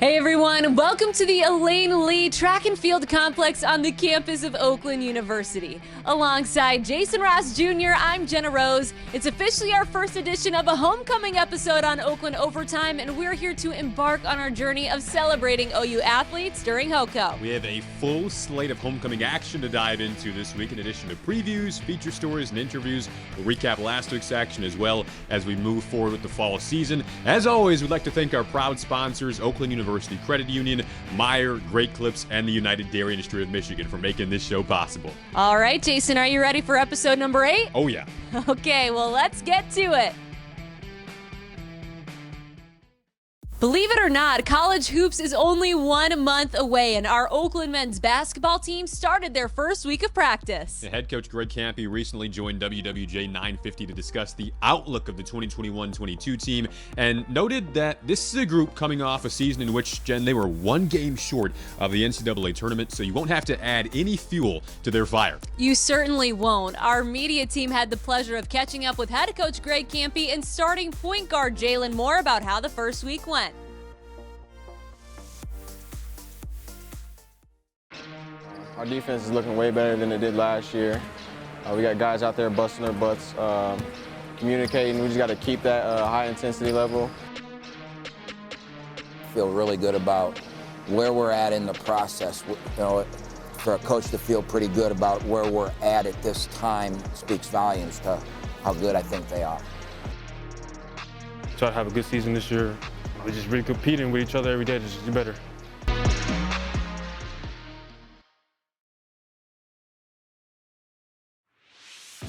Hey everyone, welcome to the Elaine Lee Track and Field Complex on the campus of Oakland University. Alongside Jason Ross Jr., I'm Jenna Rose. It's officially our first edition of a homecoming episode on Oakland Overtime, and we're here to embark on our journey of celebrating OU athletes during HoCo. We have a full slate of homecoming action to dive into this week, in addition to previews, feature stories, and interviews. We'll recap last week's action as well as we move forward with the fall season. As always, we'd like to thank our proud sponsors, Oakland University Credit Union, Meyer, Great Clips, and the United Dairy Industry of Michigan for making this show possible. All right, Jason, are you ready for episode number 8? Oh, yeah. Okay, well, let's get to it. Believe it or not, college hoops is only 1 month away, and our Oakland men's basketball team started their first week of practice. Head coach Greg Kampe recently joined WWJ 950 to discuss the outlook of the 2021-22 team and noted that this is a group coming off a season in which, Jen, they were 1 game short of the NCAA tournament, so you won't have to add any fuel to their fire. You certainly won't. Our media team had the pleasure of catching up with head coach Greg Kampe and starting point guard Jalen Moore about how the first week went. Our defense is looking way better than it did last year. We got guys out there busting their butts, communicating. We just got to keep that high intensity level. Feel really good about where we're at in the process. You know, for a coach to feel pretty good about where we're at this time speaks volumes to how good I think they are. Try to have a good season this year. We're just really competing with each other every day to just do better.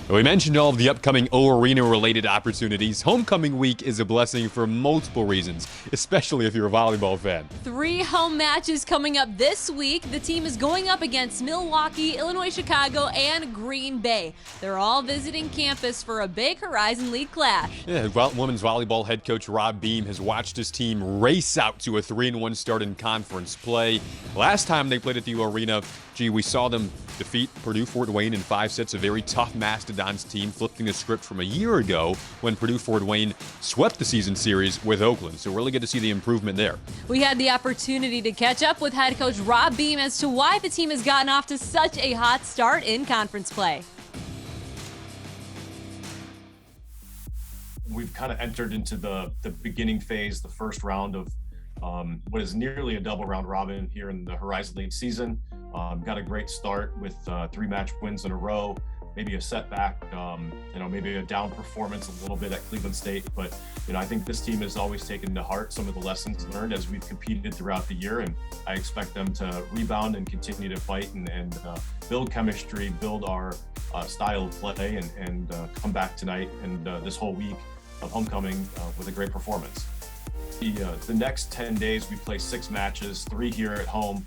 We mentioned all of the upcoming O-Arena-related opportunities. Homecoming week is a blessing for multiple reasons, especially if you're a volleyball fan. 3 home matches coming up this week. The team is going up against Milwaukee, Illinois, Chicago, and Green Bay. They're all visiting campus for a big Horizon League clash. Yeah, women's volleyball head coach Rob Beam has watched his team race out to a 3-1 start in conference play. Last time they played at the O-Arena, we saw them defeat Purdue-Fort Wayne in 5 sets, a very tough Mastodons team, flipping the script from a year ago when Purdue-Fort Wayne swept the season series with Oakland. So really good to see the improvement there. We had the opportunity to catch up with head coach Rob Beam as to why the team has gotten off to such a hot start in conference play. We've kind of entered into the beginning phase, the first round of what is nearly a double round robin here in the Horizon League season. Got a great start with 3 match wins in a row, maybe a setback, maybe a down performance a little bit at Cleveland State. But, I think this team has always taken to heart some of the lessons learned as we've competed throughout the year. And I expect them to rebound and continue to fight and build chemistry, build our style of play and come back tonight and this whole week of homecoming with a great performance. The next 10 days, we play 6 matches, 3 here at home,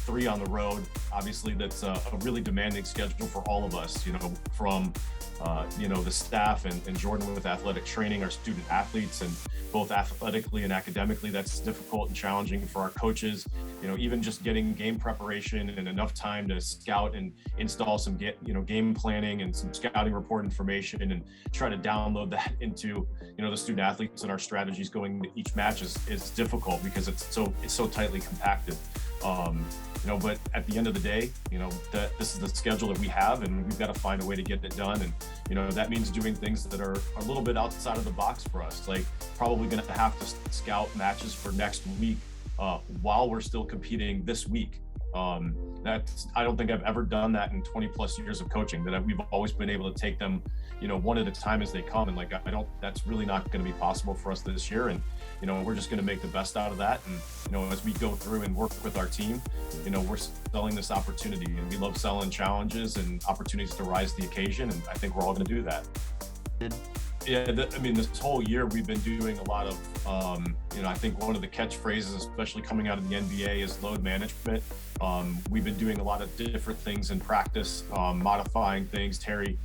3 on the road. Obviously, that's a really demanding schedule for all of us, from the staff and Jordan with athletic training, our student athletes, and both athletically and academically, that's difficult and challenging for our coaches. Even just getting game preparation and enough time to scout and install some game planning and some scouting report information and try to download that into the student athletes and our strategies going into each match is difficult because it's so tightly compacted. But at the end of the day, this is the schedule that we have, and we've got to find a way to get it done. And, that means doing things that are a little bit outside of the box for us, like probably going to have to scout matches for next week while we're still competing this week. I don't think I've ever done that in 20 plus years of coaching, that we've always been able to take them, one at a time as they come. And that's really not going to be possible for us this year. And, we're just going to make the best out of that. And, as we go through and work with our team, we're selling this opportunity, and we love selling challenges and opportunities to rise to the occasion. And I think we're all going to do that. Yeah, this whole year we've been doing a lot of, I think one of the catchphrases, especially coming out of the NBA, is load management. We've been doing a lot of different things in practice, modifying things. Terry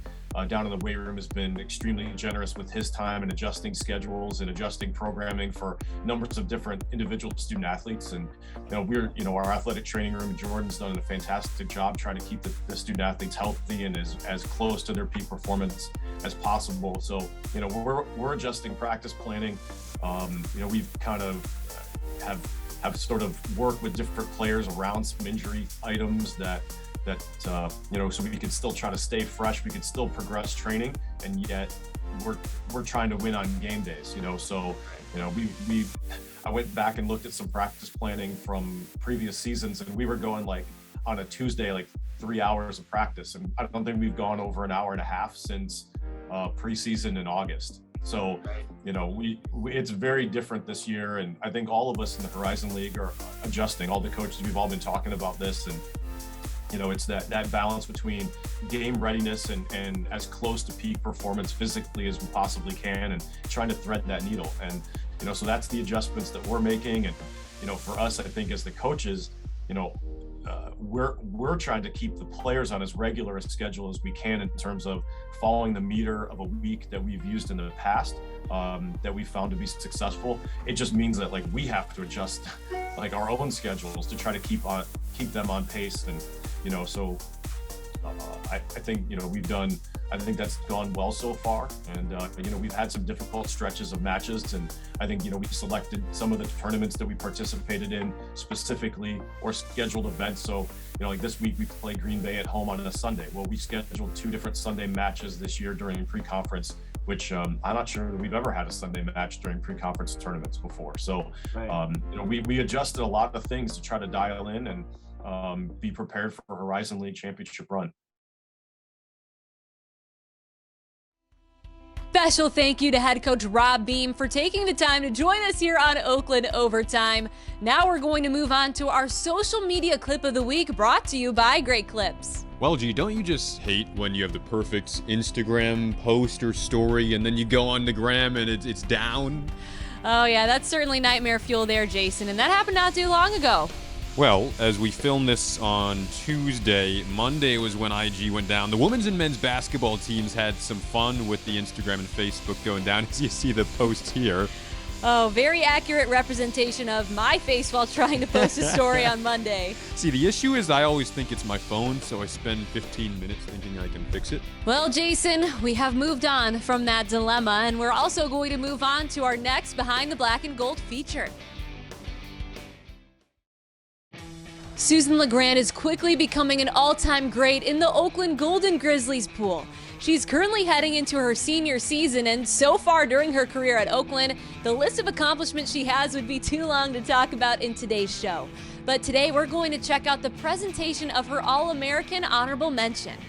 down in the weight room has been extremely generous with his time and adjusting schedules and adjusting programming for numbers of different individual student athletes. And our athletic training room, Jordan's done a fantastic job trying to keep the student athletes healthy and as close to their peak performance as possible. So we're adjusting practice planning. We've kind of have have sort of worked with different players around some injury items that you know, so we could still try to stay fresh, we could still progress training, and yet we're trying to win on game days, you know. So, you know, I went back and looked at some practice planning from previous seasons, and we were going like on a Tuesday, like 3 hours of practice, and I don't think we've gone over an hour and a half since preseason in August. So, you know, it's very different this year, and I think all of us in the Horizon League are adjusting. All the coaches, we've all been talking about this, and you know, it's that balance between game readiness and as close to peak performance physically as we possibly can, and trying to thread that needle. And, you know, so that's the adjustments that we're making. And, you know, for us, I think as the coaches, you know, we're trying to keep the players on as regular a schedule as we can in terms of following the meter of a week that we've used in the past, that we found to be successful. It just means that like we have to adjust like our own schedules to try to keep them on pace. And, you know, so I think, you know, I think that's gone well so far. And, you know, we've had some difficult stretches of matches. And I think, you know, we selected some of the tournaments that we participated in specifically, or scheduled events. So, you know, like this week we played Green Bay at home on a Sunday. Well, we scheduled 2 different Sunday matches this year during pre-conference, which I'm not sure that we've ever had a Sunday match during pre-conference tournaments before. So, you know, we adjusted a lot of things to try to dial in and be prepared for a Horizon League championship run. Special thank you to head coach Rob Beam for taking the time to join us here on Oakland Overtime. Now we're going to move on to our social media clip of the week, brought to you by Great Clips. Well, G, don't you just hate when you have the perfect Instagram post or story and then you go on the gram and it's down? Oh yeah, that's certainly nightmare fuel there, Jason, and that happened not too long ago. Well, as we film this on Tuesday, Monday was when IG went down. The women's and men's basketball teams had some fun with the Instagram and Facebook going down, as you see the post here. Oh, very accurate representation of my face while trying to post a story on Monday. See, the issue is I always think it's my phone, so I spend 15 minutes thinking I can fix it. Well, Jason, we have moved on from that dilemma, and we're also going to move on to our next Behind the Black and Gold feature. Susan LeGrand is quickly becoming an all-time great in the Oakland Golden Grizzlies pool. She's currently heading into her senior season, and so far during her career at Oakland, the list of accomplishments she has would be too long to talk about in today's show. But today we're going to check out the presentation of her All-American Honorable Mention.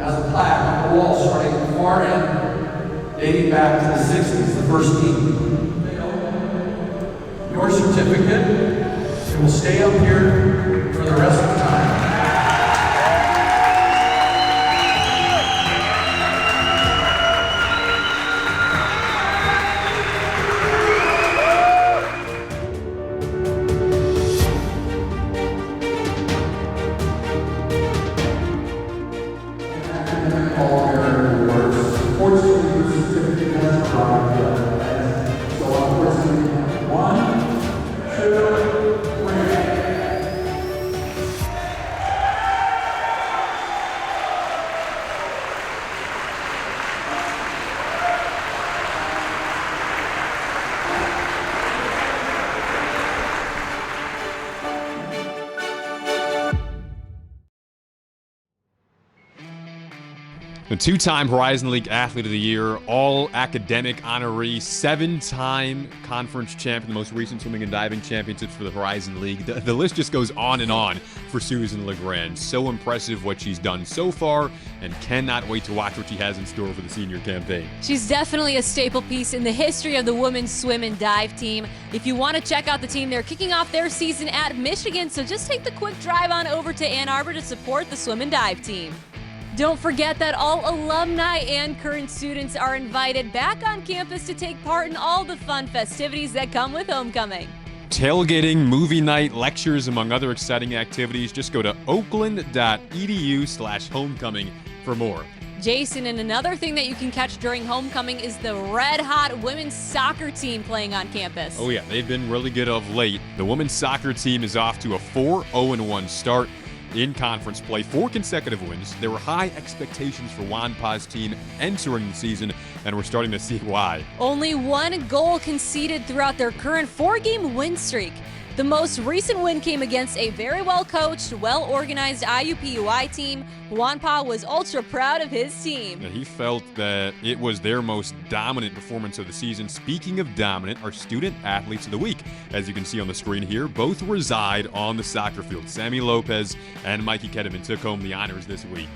As a plaque on the wall starting at the far end, dating back to the 60s, the first team. Your certificate, it will stay up here for the rest of the time. A 2-time Horizon League Athlete of the Year, all-academic honoree, 7-time conference champion, the most recent swimming and diving championships for the Horizon League. The list just goes on and on for Susan LeGrand. So impressive what she's done so far, and cannot wait to watch what she has in store for the senior campaign. She's definitely a staple piece in the history of the women's swim and dive team. If you want to check out the team, they're kicking off their season at Michigan, so just take the quick drive on over to Ann Arbor to support the swim and dive team. Don't forget that all alumni and current students are invited back on campus to take part in all the fun festivities that come with homecoming. Tailgating, movie night, lectures, among other exciting activities. Just go to oakland.edu/homecoming for more. Jason, and another thing that you can catch during homecoming is the red-hot women's soccer team playing on campus. Oh yeah, they've been really good of late. The women's soccer team is off to a 4-0-1 start. in conference play, 4 consecutive wins. There were high expectations for Wanpa's team entering the season, and we're starting to see why. Only 1 goal conceded throughout their current 4-game win streak. The most recent win came against a very well-coached, well-organized IUPUI team. Wanpa was ultra proud of his team. He felt that it was their most dominant performance of the season. Speaking of dominant, our student athletes of the week, as you can see on the screen here, both reside on the soccer field. Sammy Lopez and Mikey Kedeman took home the honors this week.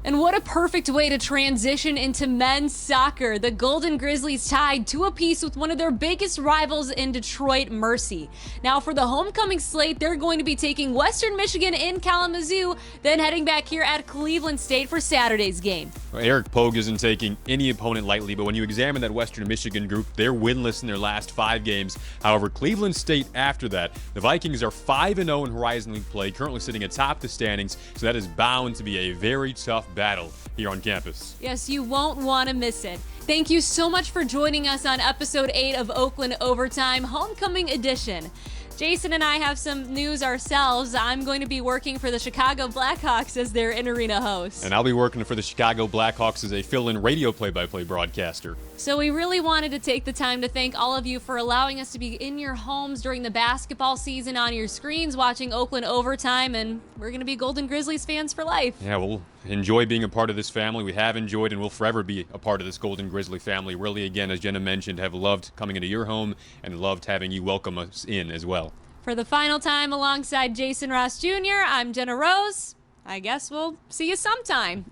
And what a perfect way to transition into men's soccer. The Golden Grizzlies tied 2 apiece with one of their biggest rivals in Detroit, Mercy. Now for the homecoming slate, they're going to be taking Western Michigan in Kalamazoo, then heading back here at Cleveland State for Saturday's game. Well, Eric Pogue isn't taking any opponent lightly, but when you examine that Western Michigan group, they're winless in their last 5 games. However, Cleveland State after that, the Vikings are 5-0 in Horizon League play, currently sitting atop the standings, so that is bound to be a very tough battle here on campus. Yes, you won't want to miss it. Thank you so much for joining us on episode 8 of Oakland Overtime Homecoming Edition. Jason and I have some news ourselves. I'm going to be working for the Chicago Blackhawks as their in-arena host. And I'll be working for the Chicago Blackhawks as a fill-in radio play-by-play broadcaster. So we really wanted to take the time to thank all of you for allowing us to be in your homes during the basketball season on your screens watching Oakland Overtime, and we're going to be Golden Grizzlies fans for life. Yeah, we'll enjoy being a part of this family. We have enjoyed and will forever be a part of this Golden Grizzly family. Really, again, as Jenna mentioned, have loved coming into your home and loved having you welcome us in as well. For the final time alongside Jason Ross Jr., I'm Jenna Rose. I guess we'll see you sometime.